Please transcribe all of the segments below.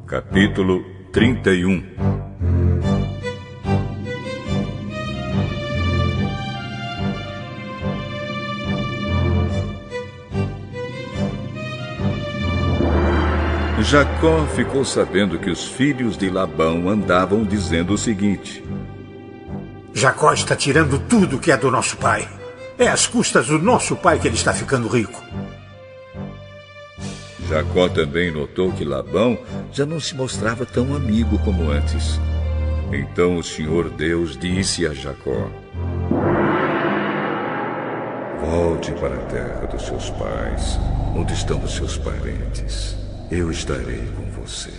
Capítulo 31. Jacó ficou sabendo que os filhos de Labão andavam dizendo o seguinte: Jacó está tirando tudo que é do nosso pai. É às custas do nosso pai que ele está ficando rico. Jacó também notou que Labão já não se mostrava tão amigo como antes. Então o Senhor Deus disse a Jacó: volte para a terra dos seus pais, onde estão os seus parentes. Eu estarei com você.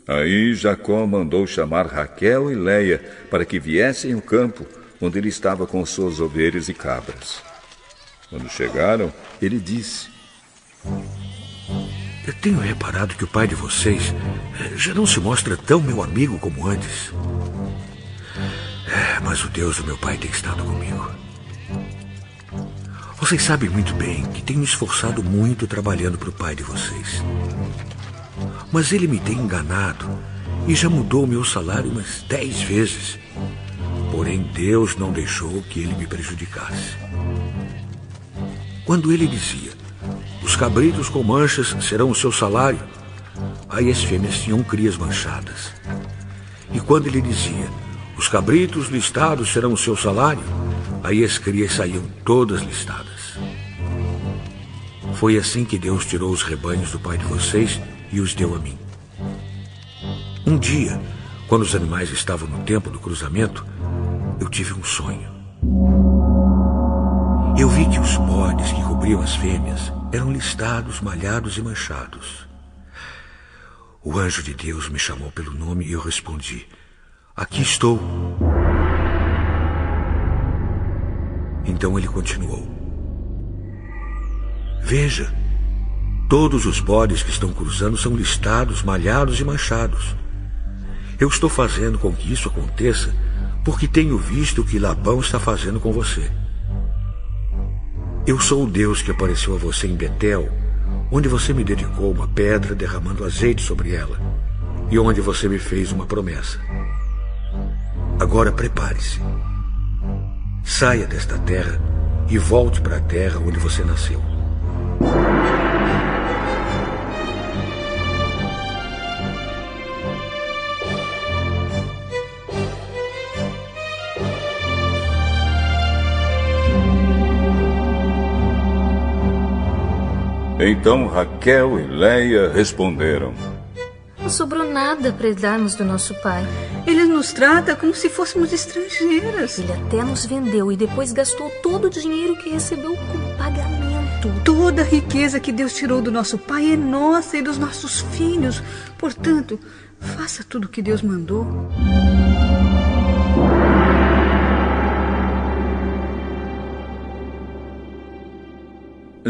Aí Jacó mandou chamar Raquel e Leia para que viessem ao campo, onde ele estava com suas ovelhas e cabras. Quando chegaram, ele disse: eu tenho reparado que o pai de vocês já não se mostra tão meu amigo como antes. Mas o Deus do meu pai tem estado comigo. Vocês sabem muito bem que tenho me esforçado muito trabalhando para o pai de vocês. Mas ele me tem enganado e já mudou o meu salário umas 10 vezes. Porém, Deus não deixou que ele me prejudicasse. Quando ele dizia: os cabritos com manchas serão o seu salário, aí as fêmeas tinham crias manchadas. E quando ele dizia: os cabritos listados serão o seu salário, aí as crias saíam todas listadas. Foi assim que Deus tirou os rebanhos do pai de vocês e os deu a mim. Um dia, quando os animais estavam no tempo do cruzamento, eu tive um sonho. Eu vi que os bodes que cobriam as fêmeas eram listados, malhados e manchados. O anjo de Deus me chamou pelo nome e eu respondi: aqui estou. Então ele continuou: veja, todos os bodes que estão cruzando são listados, malhados e manchados. Eu estou fazendo com que isso aconteça porque tenho visto o que Labão está fazendo com você. Eu sou o Deus que apareceu a você em Betel, onde você me dedicou uma pedra derramando azeite sobre ela, e onde você me fez uma promessa. Agora prepare-se. Saia desta terra e volte para a terra onde você nasceu. Então Raquel e Leia responderam: não sobrou nada para darmos do nosso pai. Ele nos trata como se fôssemos estrangeiras. Ele até nos vendeu e depois gastou todo o dinheiro que recebeu como pagamento. Toda a riqueza que Deus tirou do nosso pai é nossa e dos nossos filhos. Portanto, faça tudo o que Deus mandou.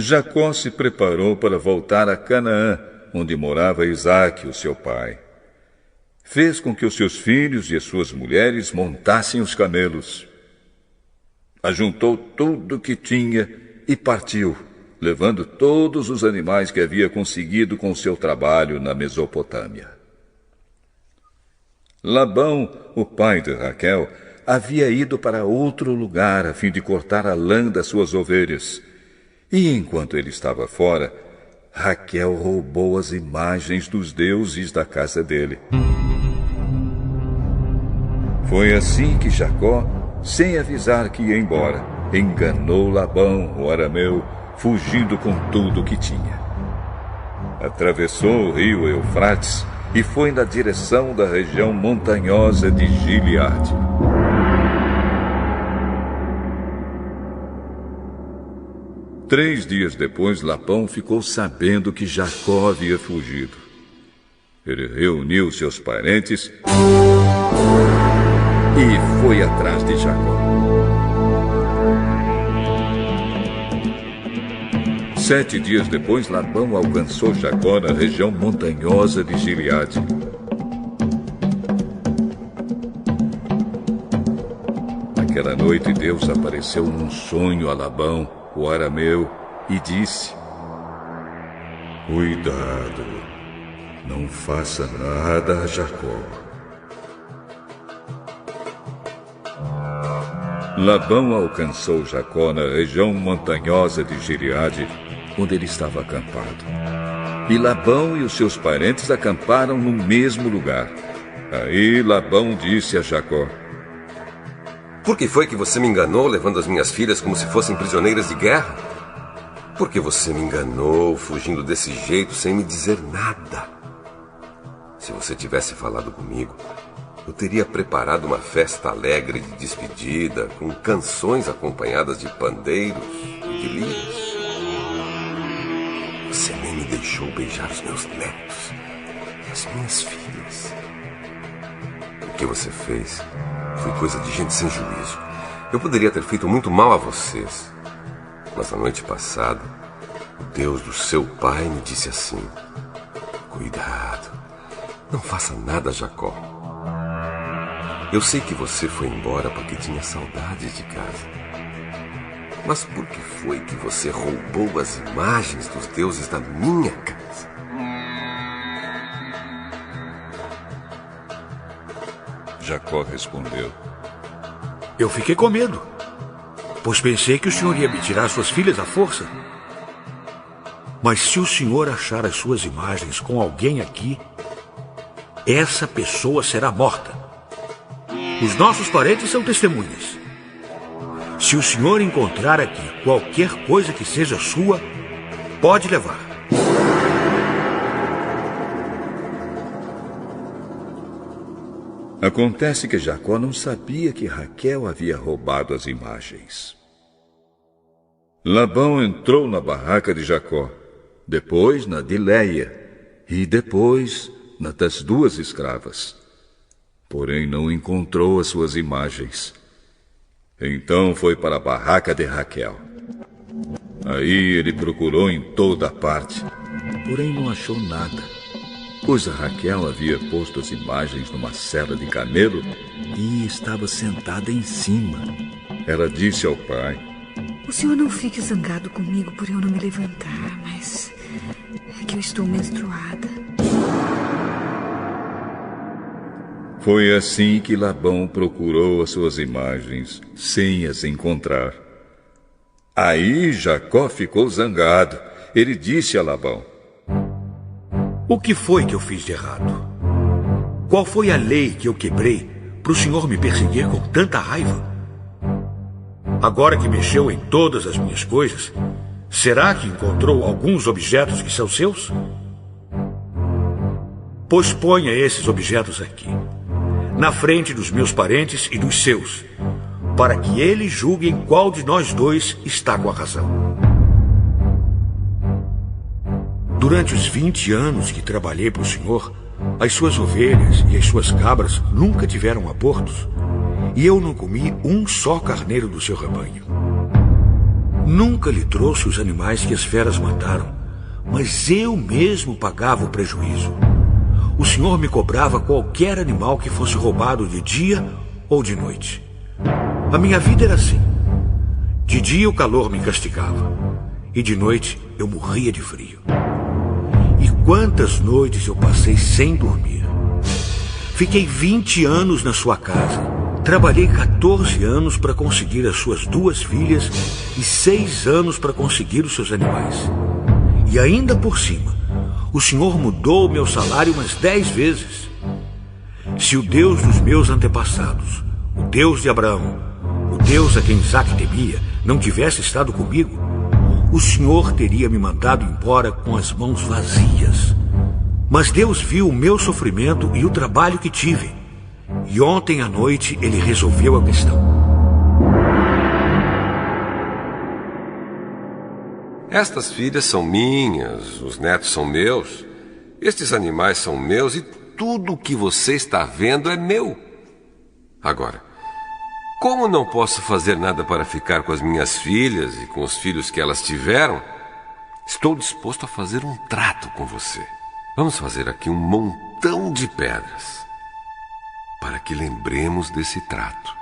Jacó se preparou para voltar a Canaã, onde morava Isaque, o seu pai. Fez com que os seus filhos e as suas mulheres montassem os camelos. Ajuntou tudo o que tinha e partiu, levando todos os animais que havia conseguido com seu trabalho na Mesopotâmia. Labão, o pai de Raquel, havia ido para outro lugar a fim de cortar a lã das suas ovelhas. E enquanto ele estava fora, Raquel roubou as imagens dos deuses da casa dele. Foi assim que Jacó, sem avisar que ia embora, enganou Labão, o arameu, fugindo com tudo o que tinha. Atravessou o rio Eufrates e foi na direção da região montanhosa de Gileade. Três dias depois, Labão ficou sabendo que Jacó havia fugido. Ele reuniu seus parentes e foi atrás de Jacó. 7 dias depois, Labão alcançou Jacó na região montanhosa de Gileade. Naquela noite, Deus apareceu num sonho a Labão, o arameu, e disse: cuidado, Não faça nada a Jacó. Labão alcançou Jacó na região montanhosa de Gileade, onde ele estava acampado. E Labão e os seus parentes acamparam no mesmo lugar. Aí Labão disse a Jacó: Por que foi que você me enganou, levando as minhas filhas como se fossem prisioneiras de guerra? Por que você me enganou, fugindo desse jeito, sem me dizer nada? Se você tivesse falado comigo, eu teria preparado uma festa alegre de despedida, com canções acompanhadas de pandeiros e de lírios. Você nem me deixou beijar os meus netos e as minhas filhas. O que você fez foi coisa de gente sem juízo. Eu poderia ter feito muito mal a vocês. Mas na noite passada, o Deus do seu pai me disse assim: Cuidado, não faça nada, Jacó. Eu sei que você foi embora porque tinha saudades de casa. Mas por que foi que você roubou as imagens dos deuses da minha casa? Jacó respondeu: Eu fiquei com medo, pois pensei que o senhor ia me tirar suas filhas à força. Mas se o senhor achar as suas imagens com alguém aqui, essa pessoa será morta. Os nossos parentes são testemunhas. Se o senhor encontrar aqui qualquer coisa que seja sua, pode levar. Acontece que Jacó não sabia que Raquel havia roubado as imagens. Labão entrou na barraca de Jacó, depois na de Leia e depois na das duas escravas. Porém não encontrou as suas imagens. Então foi para a barraca de Raquel. Aí ele procurou em toda parte, porém não achou nada, pois a Raquel havia posto as imagens numa sela de camelo e estava sentada em cima. Ela disse ao pai: O senhor não fique zangado comigo por eu não me levantar, mas é que eu estou menstruada. Foi assim que Labão procurou as suas imagens, sem as encontrar. Aí Jacó ficou zangado. Ele disse a Labão: O que foi que eu fiz de errado? Qual foi a lei que eu quebrei para o senhor me perseguir com tanta raiva? Agora que mexeu em todas as minhas coisas, será que encontrou alguns objetos que são seus? Pois ponha esses objetos aqui, na frente dos meus parentes e dos seus, para que eles julguem qual de nós dois está com a razão. Durante os 20 anos que trabalhei para o senhor, as suas ovelhas e as suas cabras nunca tiveram abortos, e eu não comi um só carneiro do seu rebanho. Nunca lhe trouxe os animais que as feras mataram, mas eu mesmo pagava o prejuízo. O senhor me cobrava qualquer animal que fosse roubado de dia ou de noite. A minha vida era assim. De dia o calor me castigava, e de noite eu morria de frio. E quantas noites eu passei sem dormir. Fiquei 20 anos na sua casa. Trabalhei 14 anos para conseguir as suas 2 filhas e 6 anos para conseguir os seus animais. E ainda por cima, o senhor mudou o meu salário umas 10 vezes. Se o Deus dos meus antepassados, o Deus de Abraão, o Deus a quem Isaque temia, não tivesse estado comigo, o senhor teria me mandado embora com as mãos vazias. Mas Deus viu o meu sofrimento e o trabalho que tive. E ontem à noite ele resolveu a questão. Estas filhas são minhas, os netos são meus, estes animais são meus e tudo o que você está vendo é meu. Agora, como não posso fazer nada para ficar com as minhas filhas e com os filhos que elas tiveram, estou disposto a fazer um trato com você. Vamos fazer aqui um montão de pedras, para que lembremos desse trato.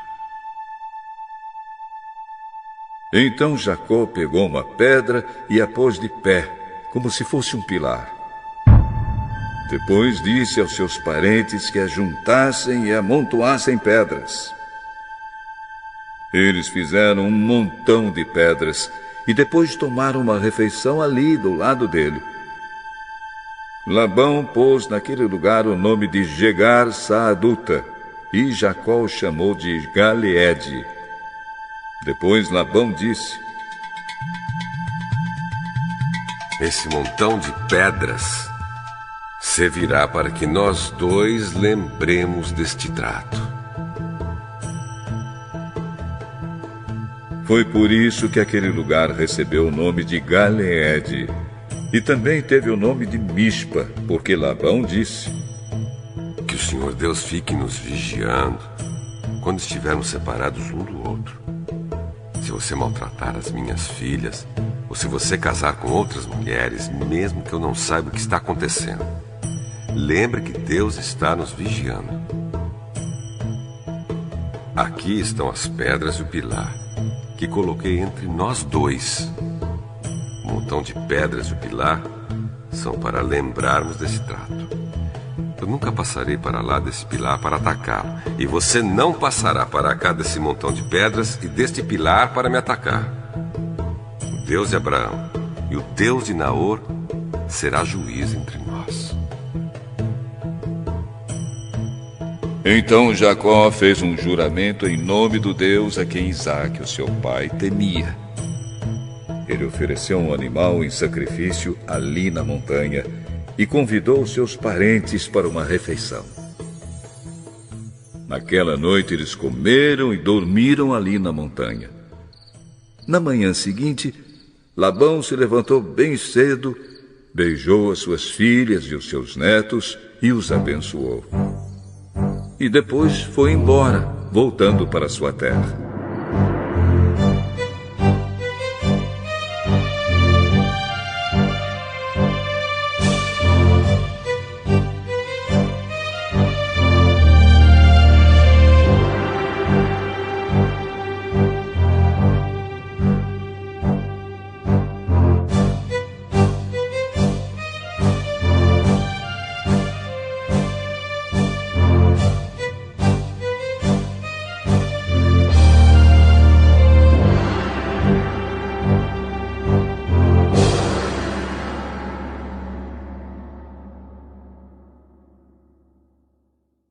Então Jacó pegou uma pedra e a pôs de pé, como se fosse um pilar. Depois disse aos seus parentes que ajuntassem e amontoassem pedras. Eles fizeram um montão de pedras e depois tomaram uma refeição ali do lado dele. Labão pôs naquele lugar o nome de Jegar Saaduta e Jacó o chamou de Galeede. Depois Labão disse: esse montão de pedras servirá para que nós dois lembremos deste trato. Foi por isso que aquele lugar recebeu o nome de Galeede. E também teve o nome de Mispa, porque Labão disse: que o Senhor Deus fique nos vigiando quando estivermos separados um do outro. Se você maltratar as minhas filhas, ou se você casar com outras mulheres, mesmo que eu não saiba o que está acontecendo, lembre que Deus está nos vigiando. Aqui estão as pedras e o pilar que coloquei entre nós dois. O montão de pedras e o pilar são para lembrarmos desse trato. Eu nunca passarei para lá desse pilar para atacá-lo, e você não passará para cá desse montão de pedras e deste pilar para me atacar. O Deus de Abraão e o Deus de Naor será juiz entre nós. Então Jacó fez um juramento em nome do Deus a quem Isaque, o seu pai, temia. Ele ofereceu um animal em sacrifício ali na montanha e convidou seus parentes para uma refeição. Naquela noite eles comeram e dormiram ali na montanha. Na manhã seguinte, Labão se levantou bem cedo, beijou as suas filhas e os seus netos e os abençoou. E depois foi embora, voltando para sua terra.